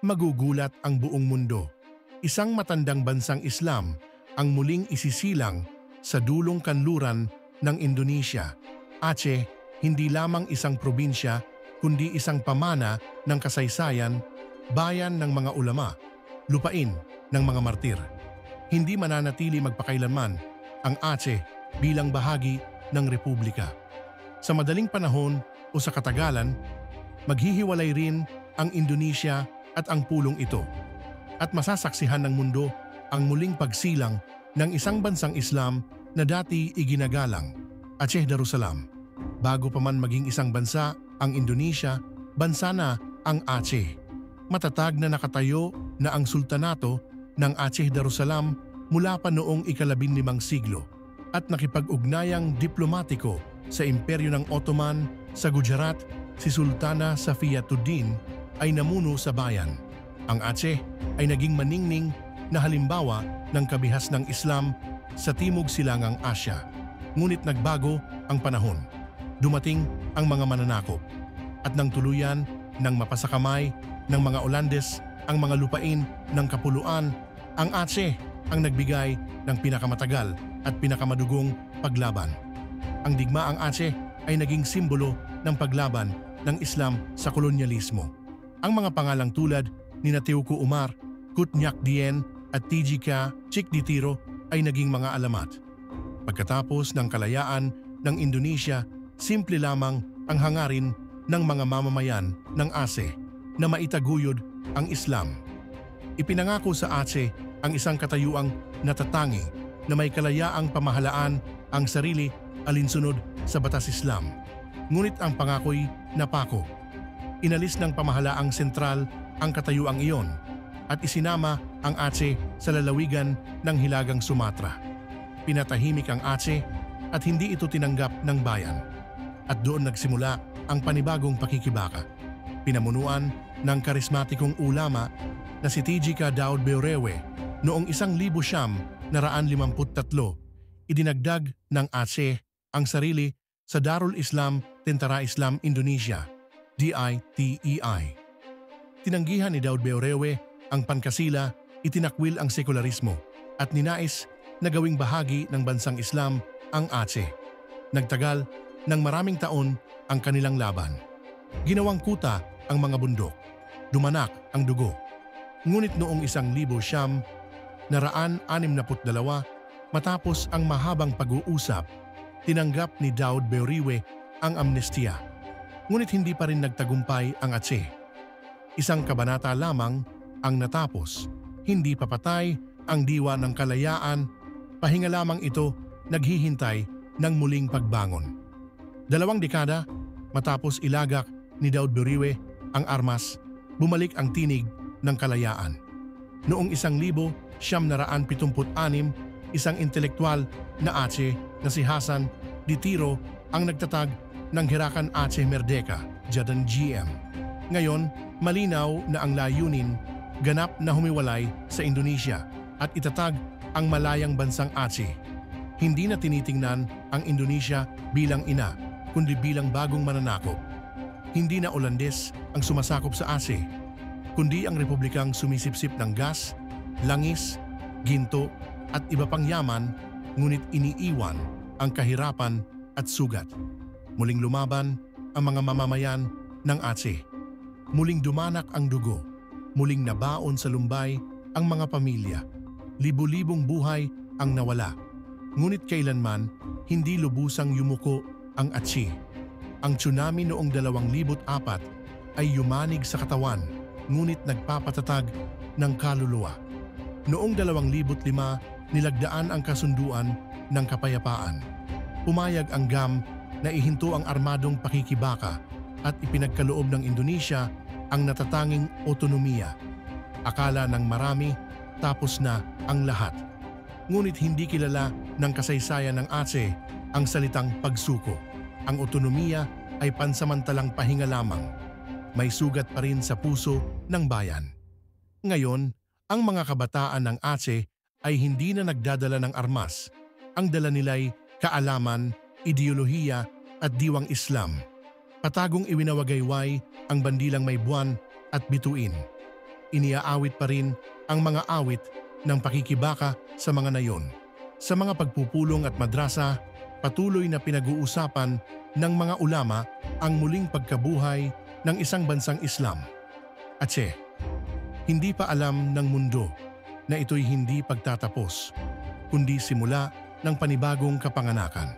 magugulat ang buong mundo. Isang matandang bansang Islam ang muling isisilang sa dulong kanluran ng Indonesia. Aceh, hindi lamang isang probinsya kundi isang pamana ng kasaysayan, bayan ng mga ulama, lupain ng mga martir. Hindi mananatili magpakailanman ang Aceh bilang bahagi ng republika. Sa madaling panahon o sa katagalan, maghihiwalay rin ang Indonesia at ang pulong ito. At masasaksihan ng mundo ang muling pagsilang ng isang bansang Islam na dati iginagalang, Aceh Darussalam. Bago pa man maging isang bansa ang Indonesia, bansa na ang Aceh. Matatag na nakatayo na ang sultanato ng Aceh Darussalam mula pa noong ika-15 siglo at nakipag-ugnayang diplomatiko sa Imperyo ng Ottoman sa Gujarat. Si Sultana Safiyatuddin ay namuno sa bayan. Ang Aceh ay naging maningning na halimbawa ng kabihas ng Islam sa Timog Silangang Asya. Ngunit nagbago ang panahon. Dumating ang mga mananakop at nang tuluyan ng mapasakamay ng mga Olandes ang mga lupain ng kapuluan, ang Aceh ang nagbigay ng pinakamatagal at pinakamadugong paglaban. Ang digmaang Aceh ay naging simbolo ng paglaban ng Islam sa kolonyalismo. Ang mga pangalang tulad ni Teuku Umar, Kut Nyak Dien at Tijika Cikditiro ay naging mga alamat. Pagkatapos ng kalayaan ng Indonesia, simple lamang ang hangarin ng mga mamamayan ng Aceh na maitaguyod ang Islam. Ipinangako sa Aceh ang isang katayuang natatangi na may kalayaang pamahalaan ang sarili alinsunod sa batas Islam. Ngunit ang pangako'y napako. Inalis ng pamahalaang sentral ang katayuang iyon at isinama ang Aceh sa lalawigan ng Hilagang Sumatra. Pinatahimik ang Aceh at hindi ito tinanggap ng bayan. At doon nagsimula ang panibagong pakikibaka. Pinamunuan ng karismatikong ulama na si Tijika Daud Beorewe noong 1953, idinagdag ng Aceh ang sarili sa Darul Islam Tentara Islam Indonesia, DITEI. Tinanggihan ni Daud Beorewe ang pankasila, itinakwil ang sekularismo at ninais na gawing bahagi ng bansang Islam ang Aceh. Nagtagal ng maraming taon ang kanilang laban. Ginawang kuta ang mga bundok, dumanak ang dugo. Ngunit noong 1962, matapos ang mahabang pag-uusap, tinanggap ni Daud Beorewe ang amnestiya. Ngunit hindi pa rin nagtagumpay ang Aceh. Isang kabanata lamang ang natapos, hindi papatay ang diwa ng kalayaan, pahinga lamang ito naghihintay ng muling pagbangon. 2 dekada matapos ilagak ni Daud Beorewe ang armas, bumalik ang tinig ng kalayaan. Noong 1976, isang intelektual na Aceh na si Hasan Ditiro ang nagtatag ng Gerakan Aceh Merdeka, Jadan GM. Ngayon, malinaw na ang layunin, ganap na humiwalay sa Indonesia at itatag ang malayang bansang Aceh. Hindi na tinitingnan ang Indonesia bilang ina, kundi bilang bagong mananakop. Hindi na Olandes ang sumasakop sa Aceh, kundi ang republikang sumisipsip ng gas, langis, ginto at iba pang yaman, ngunit iniiwan ang kahirapan at sugat. Muling lumaban ang mga mamamayan ng Aceh. Muling dumanak ang dugo. Muling nabaon sa lumbay ang mga pamilya. Libu-libong buhay ang nawala. Ngunit kailanman hindi lubusang yumuko ang Aceh. Ang tsunami noong 2004 ay yumanig sa katawan, ngunit nagpapatatag ng kaluluwa. Noong 2005, nilagdaan ang kasunduan ng kapayapaan. Pumayag ang GAM na ihinto ang armadong pakikibaka at ipinagkaloob ng Indonesia ang natatanging otonomiya. Akala ng marami tapos na ang lahat. Ngunit hindi kilala ng kasaysayan ng Aceh ang salitang pagsuko. Ang otonomiya ay pansamantalang pahinga lamang. May sugat pa rin sa puso ng bayan. Ngayon, ang mga kabataan ng Aceh ay hindi na nagdadala ng armas. Ang dala nila'y kaalaman, ideolohiya at diwang Islam. Patagong iwinawagayway ang bandilang may buwan at bituin. iniaawit pa rin ang mga awit ng pakikibaka sa mga nayon. Sa mga pagpupulong at madrasa, patuloy na pinag-uusapan ng mga ulama ang muling pagkabuhay ng isang bansang Islam. Atse, hindi pa alam ng mundo na ito'y hindi pagtatapos, kundi simula ng panibagong kapanganakan.